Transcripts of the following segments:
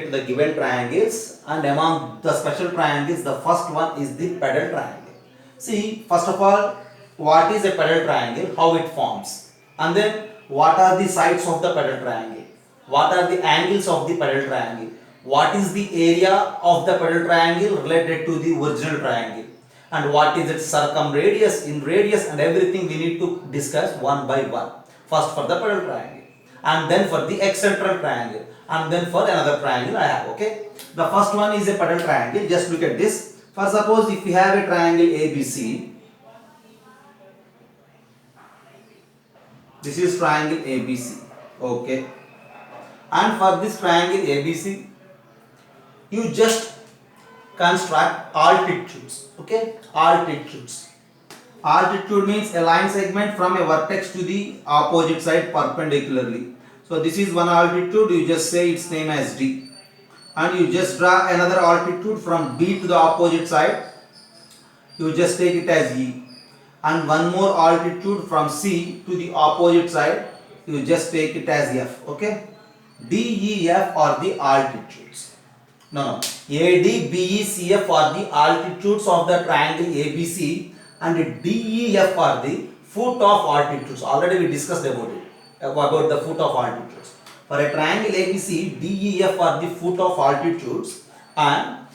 to the given triangles, and among the special triangles the first one is the pedal triangle. See, first of all, what is a pedal triangle, how it forms, and then what are the sides of the pedal triangle, what are the angles of the pedal triangle, what is the area of the pedal triangle related to the original triangle, and what is its circumradius in radius, and everything we need to discuss one by one. First for the pedal triangle, and then for the eccentric triangle, and then for another triangle I have. Okay, the first one is a pedal triangle. Just look at this. For suppose if we have a triangle ABC, this is triangle ABC. Okay, and for this triangle ABC, you just construct altitudes. Okay, altitudes. Altitude means a line segment from a vertex to the opposite side perpendicularly. So this is one altitude, you just say its name as D. And you just draw another altitude from B to the opposite side, you just take it as E. And one more altitude from C to the opposite side, you just take it as F. Okay, D, E, F are the altitudes. No, A, D, B, E, C, F are the altitudes of the triangle ABC, and D, E, F are the foot of altitudes. Already we discussed about the foot of altitudes. For a triangle ABC, D, E, F are the foot of altitudes, and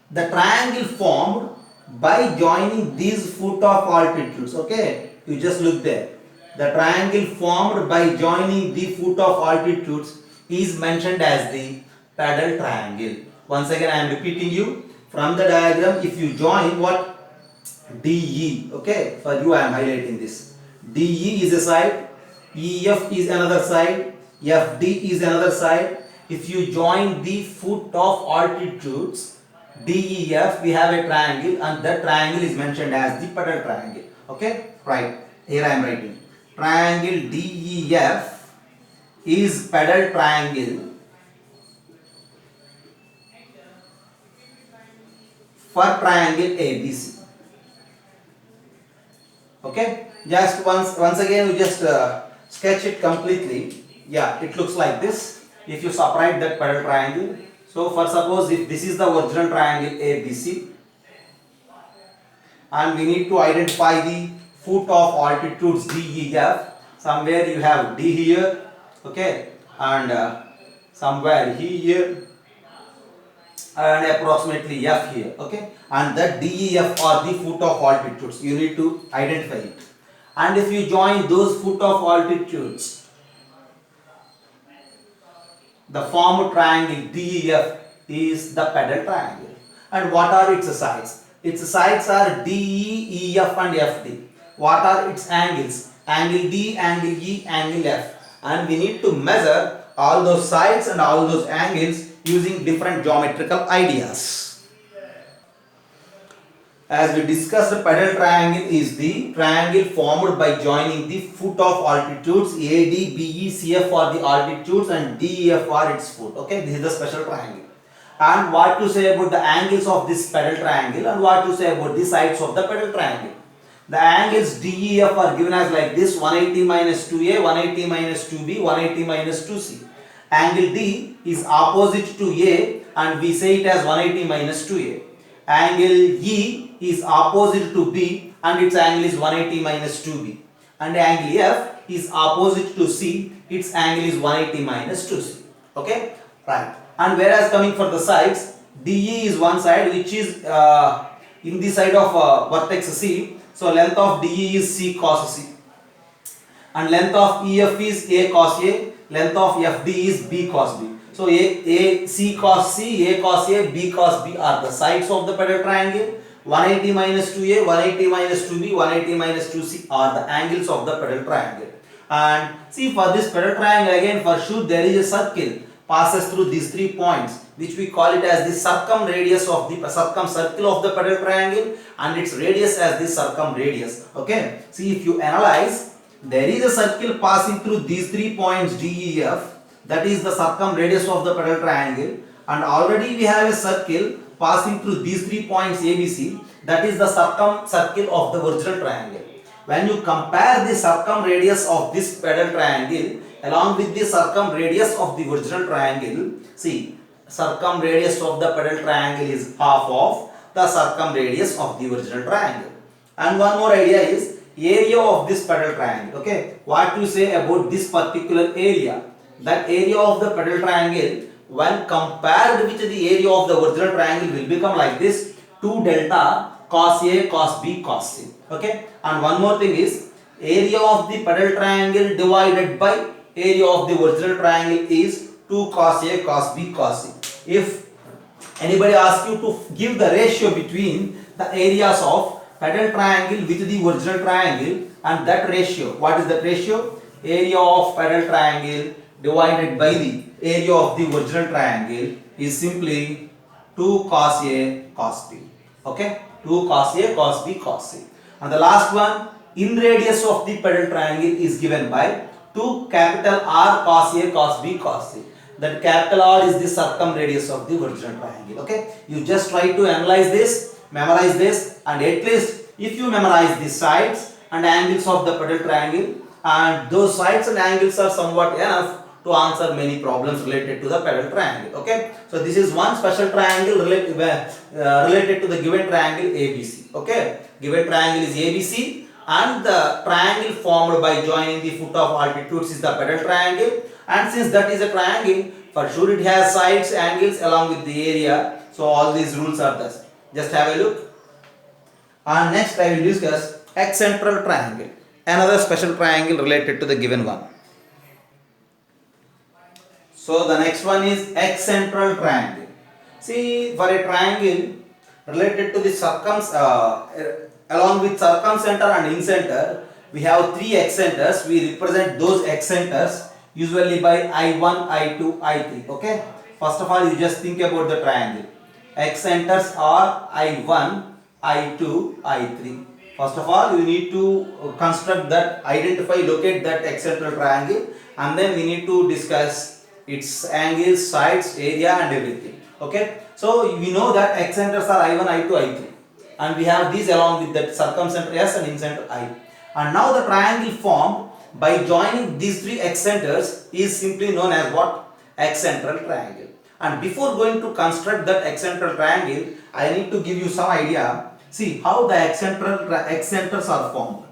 the triangle formed by joining these foot of altitudes. Okay, you just look there. The triangle formed by joining the foot of altitudes is mentioned as the pedal triangle. Once again I am repeating you from the diagram. If you join what? DE. Okay, for you I am highlighting this. DE is a side, EF is another side, FD is another side. If you join the foot of altitudes DEF, we have a triangle, and that triangle is mentioned as the pedal triangle. Okay, right here I am writing triangle DEF is pedal triangle for triangle ABC. Okay, just once again you just sketch it completely. Yeah, it looks like this if you separate that pedal triangle. So for suppose if this is the original triangle ABC, and we need to identify the foot of altitudes DEF. Somewhere you have D here, okay, and somewhere here, and approximately F here. Okay, and that DEF are the foot of altitudes. You need to identify it. And if you join those foot of altitudes, the formed triangle DEF is the pedal triangle. And what are its sides? Its sides are DE, EF and FD. What are its angles? Angle D, angle E, angle F. And we need to measure all those sides and all those angles using different geometrical ideas. As we discussed, the pedal triangle is the triangle formed by joining the foot of altitudes. AD, BE, CF are the altitudes, and DEF are its foot. Okay, this is the special triangle. And what to say about the angles of this pedal triangle, and what to say about the sides of the pedal triangle. The angles DEF are given as like this: 180 minus 2A, 180 minus 2B, 180 minus 2C. Angle D is opposite to A, and we say it as 180 minus 2A. Angle E is opposite to B, and its angle is 180 minus 2B. And angle F is opposite to C, its angle is 180 minus 2C. Okay, right. And whereas coming for the sides, DE is one side which is in the side of vertex C. So length of DE is C cos C, and length of EF is A cos A, length of FD is B cos B. So A C cos C, A cos A, B cos B are the sides of the pedal triangle. 180 minus 2A, 180 minus 2B, 180 minus 2C are the angles of the pedal triangle. And see, for this pedal triangle again, for sure there is a circle passes through these 3 points, which we call it as the circumradius of the circle of the pedal triangle, and its radius as the circumradius. Okay, see, if you analyze, there is a circle passing through these 3 points DEF, that is the circumradius of the pedal triangle, and already we have a circle passing through these 3 points ABC, that is the circle of the original triangle. When you compare the circumradius of this pedal triangle along with the circumradius of the original triangle, see, circumradius of the pedal triangle is half of the circumradius of the original triangle. And one more idea is area of this pedal triangle. Okay, what to say about this particular area? That area of the pedal triangle when compared with the area of the original triangle will become like this: 2 delta cos A cos B cos C. Okay, and one more thing is area of the pedal triangle divided by area of the original triangle is 2 cos A cos B cos C. If anybody asks you to give the ratio between the areas of pedal triangle with the original triangle, and that ratio, what is that ratio? Area of pedal triangle divided by the area of the original triangle is simply 2 cos A cos B. Okay, 2 cos A cos B cos C. And the last one, in radius of the pedal triangle is given by 2 capital R cos A cos B cos C. That capital R is the circumradius of the original triangle. Okay, you just try to analyze this, memorize this, and at least if you memorize the sides and angles of the pedal triangle, and those sides and angles are somewhat enough to answer many problems related to the pedal triangle. Okay, so this is one special triangle related to the given triangle ABC. Okay, given triangle is ABC, and the triangle formed by joining the foot of altitudes is the pedal triangle. And since that is a triangle, for sure it has sides, angles along with the area. So all these rules are thus. Just have a look. And next I will discuss excentral triangle, another special triangle related to the given one. So the next one is excentral triangle. See, for a triangle related to the along with circumcenter and incenter, we have 3 excenters. We represent those excenters usually by I1, I2, I3. Okay. First of all, you just think about the triangle. Excenters are I1, I2, I3. First of all, you need to construct that, identify, locate that excentral triangle, and then we need to discuss its angles, sides, area, and everything. Okay. So we know that excenters are I1, I2, I3, and we have these along with that circumcenter S and incenter I. And now the triangle formed by joining these 3 excenters is simply known as what? Excentral triangle. And before going to construct that excentral triangle, I need to give you some idea. See how the excenters are formed.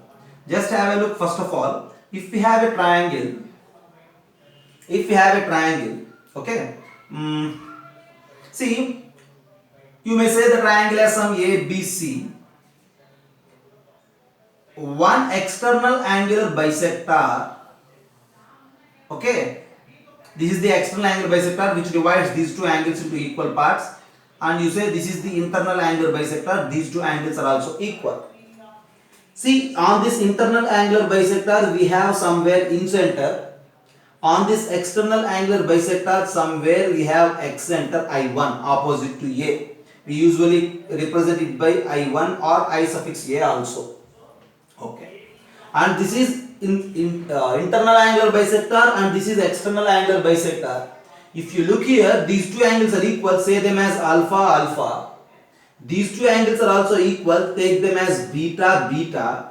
Just have a look. First of all, if we have a triangle, okay, see, you may say the triangle has some A, B, C. One external angular bisector, okay, this is the external angular bisector which divides these 2 angles into equal parts, and you say this is the internal angular bisector, these 2 angles are also equal. See, on this internal angular bisector we have somewhere incenter, on this external angular bisector somewhere we have excenter I1 opposite to A. We usually represent it by I1 or I suffix A also. Okay, and this is internal angular bisector, and this is external angular bisector. If you look here, these 2 angles are equal, say them as alpha alpha. These 2 angles are also equal, take them as beta beta.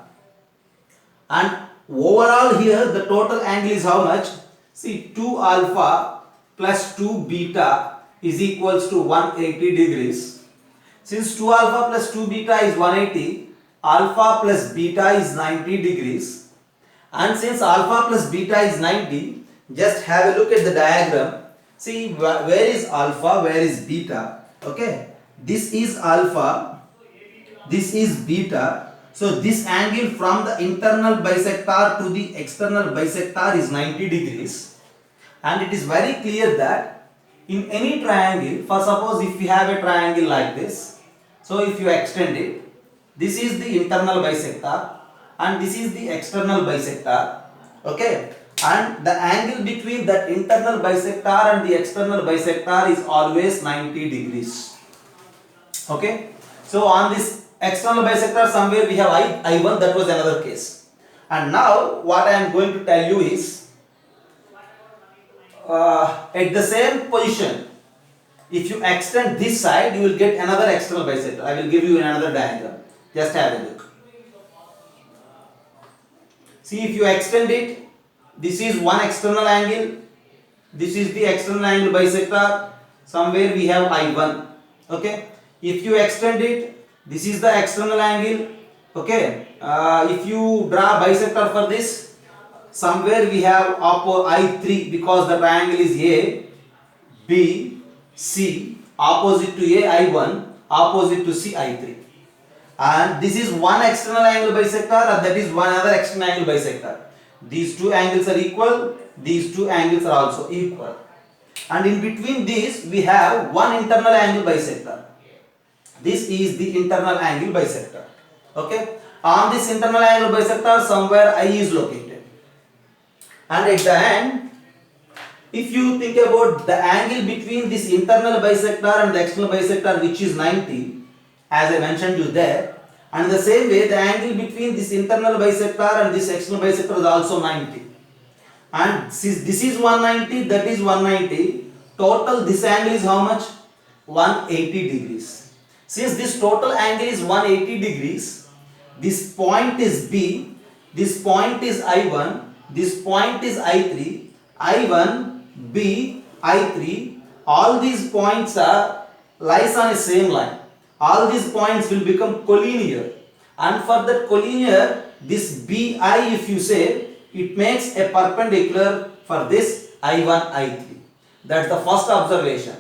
And overall here the total angle is how much? See, 2 alpha plus 2 beta is equals to 180 degrees. Since 2 alpha plus 2 beta is 180, alpha plus beta is 90 degrees, and since alpha plus beta is 90, just have a look at the diagram. See, where is alpha, where is beta? Okay, this is alpha, this is beta. So this angle from the internal bisector to the external bisector is 90 degrees, and it is very clear that in any triangle, for suppose if we have a triangle like this, so if you extend it, this is the internal bisector and this is the external bisector. Okay, and the angle between that internal bisector and the external bisector is always 90 degrees. Okay, so on this external bisector somewhere we have I1, that was another case. And now what I am going to tell you is at the same position, if you extend this side, you will get another external bisector. I will give you another diagram. Just have a look. See, if you extend it, this is one external angle, this is the external angle bisector. somewhere we have I1. Okay, if you extend it, this is the external angle. Okay, if you draw bisector for this, somewhere we have I3, because the triangle is A B C, opposite to A I1, opposite to C I3, and this is one external angle bisector and that is one other external angle bisector. These two angles are equal, these two angles are also equal, and in between these we have one internal angle bisector. This is the internal angle bisector. Okay, on this internal angle bisector somewhere I is located, and at the end, if you think about the angle between this internal bisector and the external bisector, which is 90, as I mentioned you there, and in the same way the angle between this internal bisector and this external bisector is also 90, and since this is 190, that is 190, total this angle is how much? 180 degrees. Since this total angle is 180 degrees, this point is B, this point is I1, this point is I3, I1, B, I3, all these points are lies on the same line. All these points will become collinear, and for that collinear, this BI, if you say, it makes a perpendicular for this I1, I3. That's the first observation.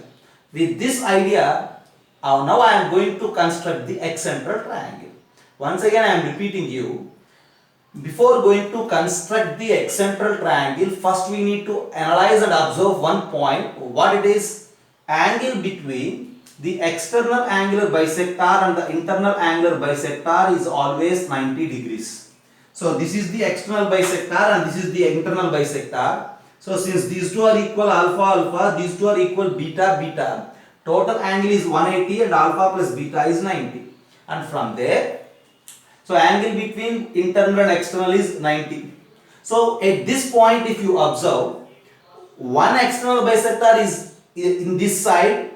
With this idea, now I am going to construct the excentral triangle. Once again I am repeating you, before going to construct the excentral triangle, first we need to analyze and observe one point, what it is. Angle between the external angular bisector and the internal angular bisector is always 90 degrees. So this is the external bisector and this is the internal bisector. So since these two are equal alpha alpha, these two are equal beta beta, total angle is 180 and alpha plus beta is 90. And from there, so angle between internal and external is 90. So at this point, if you observe, one external bisector is in this side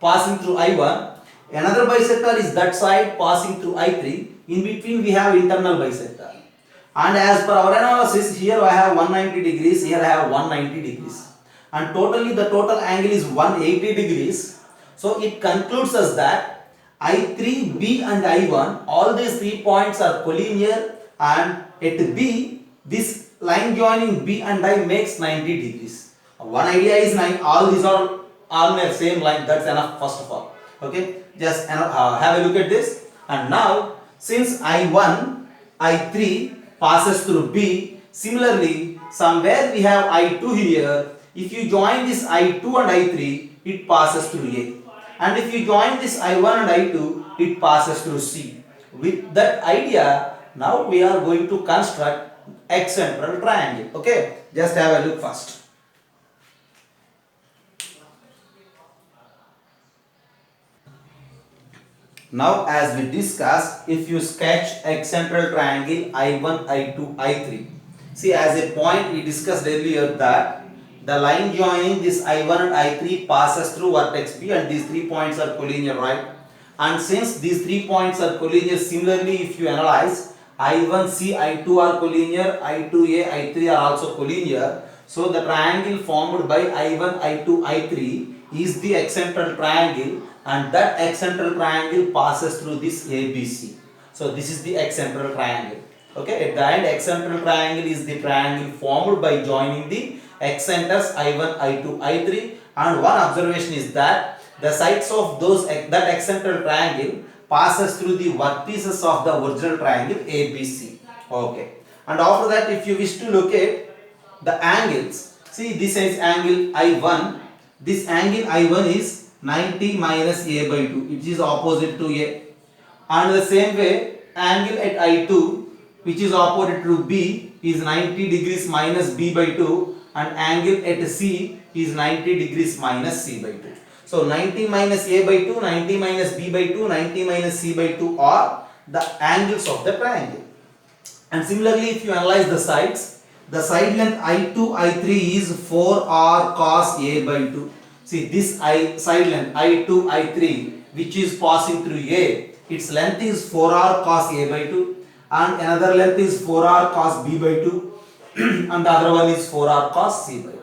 passing through I1, another bisector is that side passing through I3, in between we have internal bisector. And as per our analysis, here I have 190 degrees, here I have 190 degrees. And totally the total angle is 180 degrees. So it concludes us that I3, B and I1, all these 3 points are collinear, and at B, this line joining B and I makes 90 degrees. One idea is all these are on the same line, that's enough first of all. Okay, just have a look at this. And now, since I1, I3 passes through B, similarly, somewhere we have I2 here. If you join this I2 and I3, it passes through A. And if you join this I1 and I2, it passes through C. With that idea, now we are going to construct excentral triangle. Okay, just have a look first. Now as we discussed, if you sketch excentral triangle I1, I2, I3. See, as a point we discussed earlier that the line joining this I1 and I3 passes through vertex B, and these 3 points are collinear, right? And since these 3 points are collinear, similarly if you analyze, I1C, I2 are collinear, I2A, I3 are also collinear. So the triangle formed by I1, I2, I3 is the excentral triangle, and that excentral triangle passes through this ABC. So this is the excentral triangle. Okay, at the end, excentral triangle is the triangle formed by joining the excenters I1, I2, I3, and one observation is that the sides of that excentral triangle passes through the vertices of the original triangle ABC. Okay, and after that, if you wish to locate the angles, see this is angle I1. This angle I1 is 90 minus A by 2, which is opposite to A. And the same way, angle at I2, which is opposite to B, is 90 degrees minus B by 2, and angle at C is 90 degrees minus C by 2. So 90 minus A by 2, 90 minus B by 2, 90 minus C by 2 are the angles of the triangle. And similarly, if you analyze the sides, the side length I2, I3 is 4R cos A by 2. See this side length I2, I3, which is passing through A, its length is 4R cos A by 2, and another length is 4R cos B by 2, and the other one is 4R cos C by 2.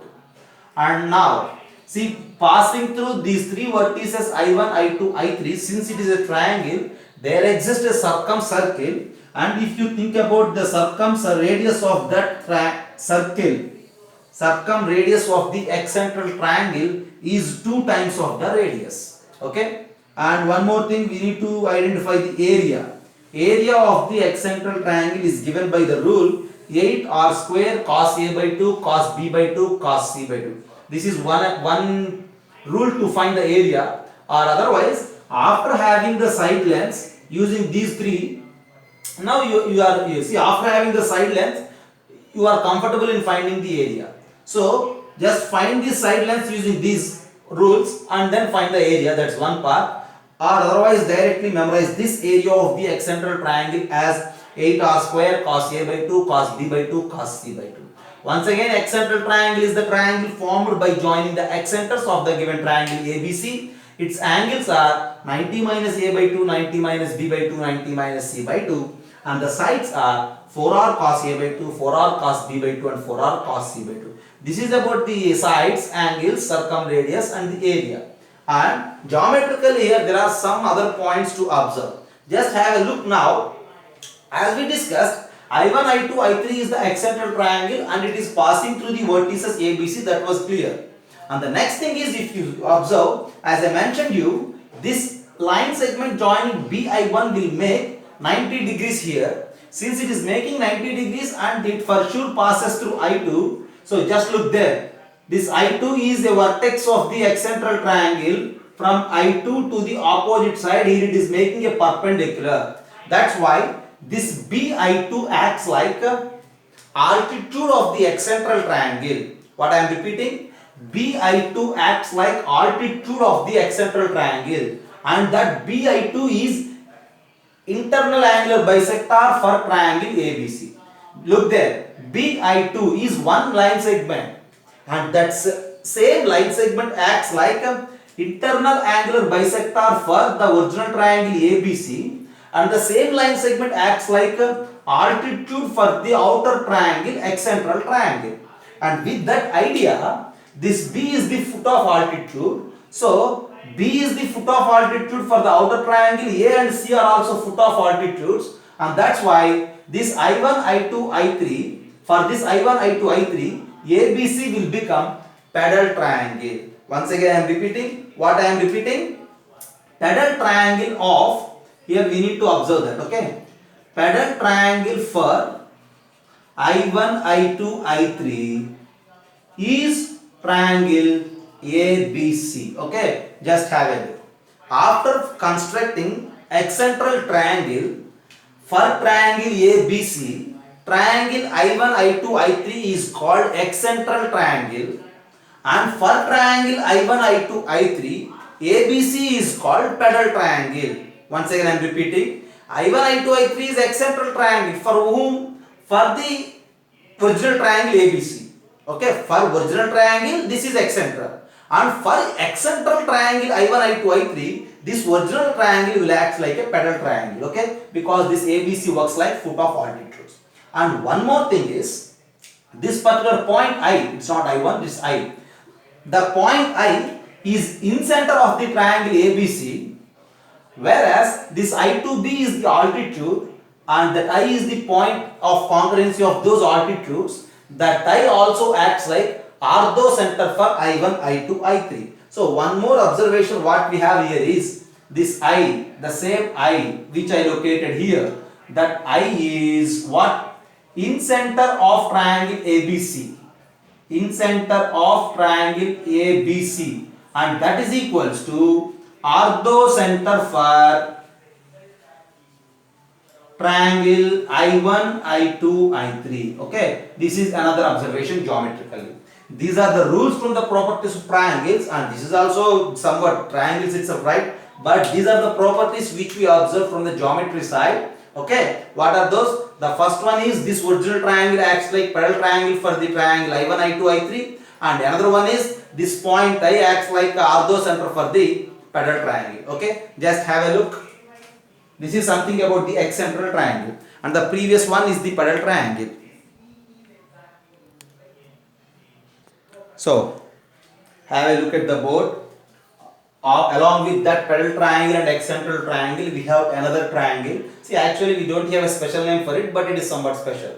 And now, See, passing through these three vertices I1, I2, I3, since it is a triangle, there exists a circumcircle, and if you think about the radius of that circle, circumradius of the excentral triangle is 2 times of the radius. Okay, and one more thing, we need to identify the area. Area of the excentral triangle is given by the rule 8r square cos a by 2 cos b by 2 cos c by 2. This is one rule to find the area, or otherwise after having the side lengths using these three, now you see, after having the side length you are comfortable in finding the area. So just find the side lengths using these rules and then find the area. That's one part. Or otherwise directly memorize this area of the excentral triangle as 8r square cos a by 2 cos b by 2 cos c by 2. Once again, excentral triangle is the triangle formed by joining the excenters of the given triangle ABC. Its angles are 90 minus a by 2, 90 minus b by 2, 90 minus c by 2, and the sides are 4r cos a by 2, 4r cos b by 2, and 4r cos c by 2. This is about the sides, angles, circumradius, and the area. And geometrically here there are some other points to observe. Just have a look now. As we discussed, I1, I2, I3 is the excentral triangle and it is passing through the vertices ABC. That was clear. And the next thing is, if you observe, as I mentioned you, this line segment joining BI1 will make 90 degrees here. Since it is making 90 degrees and it for sure passes through I2, so just look there. This I2 is a vertex of the excentral triangle. From I2 to the opposite side, here it is making a perpendicular. That's why this BI2 acts like altitude of the excentral triangle. What I am repeating, BI2 acts like altitude of the excentral triangle, and that BI2 is internal angular bisector for triangle ABC. Look there, BI2 is one line segment, and that same line segment acts like internal angular bisector for the original triangle ABC, and the same line segment acts like altitude for the outer triangle, excentral triangle. And with that idea, this B is the foot of altitude. So B is the foot of altitude for the outer triangle. A and C are also foot of altitudes, and that's why this I1, I2, I3, for this I1, I2, I3, ABC will become pedal triangle. Once again I am repeating. What I am repeating? Pedal triangle of, here we need to observe that, okay? Pedal triangle for I1, I2, I3 is triangle ABC, okay? Just have a look. After constructing excentral triangle for triangle ABC, triangle I1, I2, I3 is called excentral triangle, and for triangle I1, I2, I3, ABC is called pedal triangle. Once again I am repeating. I1, I2, I3 is excentral triangle. For whom? For the original triangle ABC. Okay, for original triangle this is excentral, and for excentral triangle I1, I2, I3, this original triangle will act like a pedal triangle. Okay, because this ABC works like foot of altitudes. And one more thing is, this particular point I, it's not I1, this I, the point I is in center of the triangle ABC, whereas this I2B is the altitude, and that I is the point of congruency of those altitudes. That I also acts like ortho center for I1, I2, I3. So one more observation what we have here is, this I, the same I which I located here, that I is what? In center of triangle ABC. In center of triangle ABC, and that is equals to ortho center for triangle I1, I2, I3. Okay, this is another observation geometrically. These are the rules from the properties of triangles, and this is also somewhat triangles itself, right? But these are the properties which we observe from the geometry side. Okay, what are those? The first one is, this original triangle acts like pedal triangle for the triangle I1, I2, I3, and another one is, this point I acts like ortho center for the pedal triangle. Okay, just have a look. This is something about the excentral triangle, and the previous one is the pedal triangle. So have a look at the board. Along with that pedal triangle and excentral triangle, we have another triangle. See, actually we don't have a special name for it, but it is somewhat special.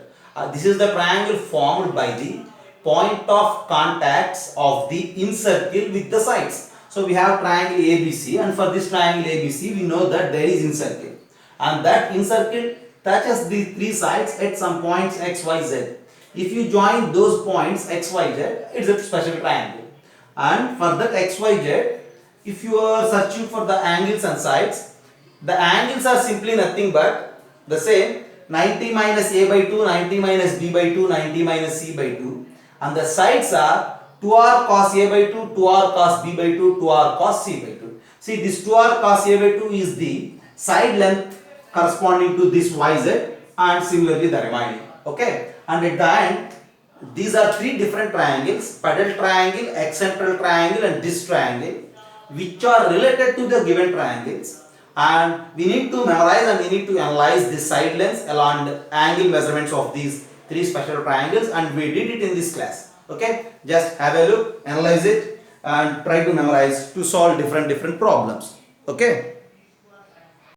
This is the triangle formed by the point of contacts of the incircle with the sides. So we have triangle ABC, and for this triangle ABC we know that there is incircle, and that incircle touches the three sides at some points x, y, z. If you join those points x, y, z, it's a special triangle. And for that x, y, z, if you are searching for the angles and sides, the angles are simply nothing but the same: 90 minus a by 2, 90 minus b by 2, 90 minus c by 2, and the sides are 2r cos a by 2, 2r cos b by 2, 2r cos c by 2. See, this 2r cos a by 2 is the side length corresponding to this yz, and similarly the remaining. Okay, and at the end, these are three different triangles: pedal triangle, excentral triangle, and this triangle, which are related to the given triangles, and we need to memorize and we need to analyze the side lengths along the angle measurements of these three special triangles, and we did it in this class. Okay, just have a look, analyze it, and try to memorize to solve different problems. Okay.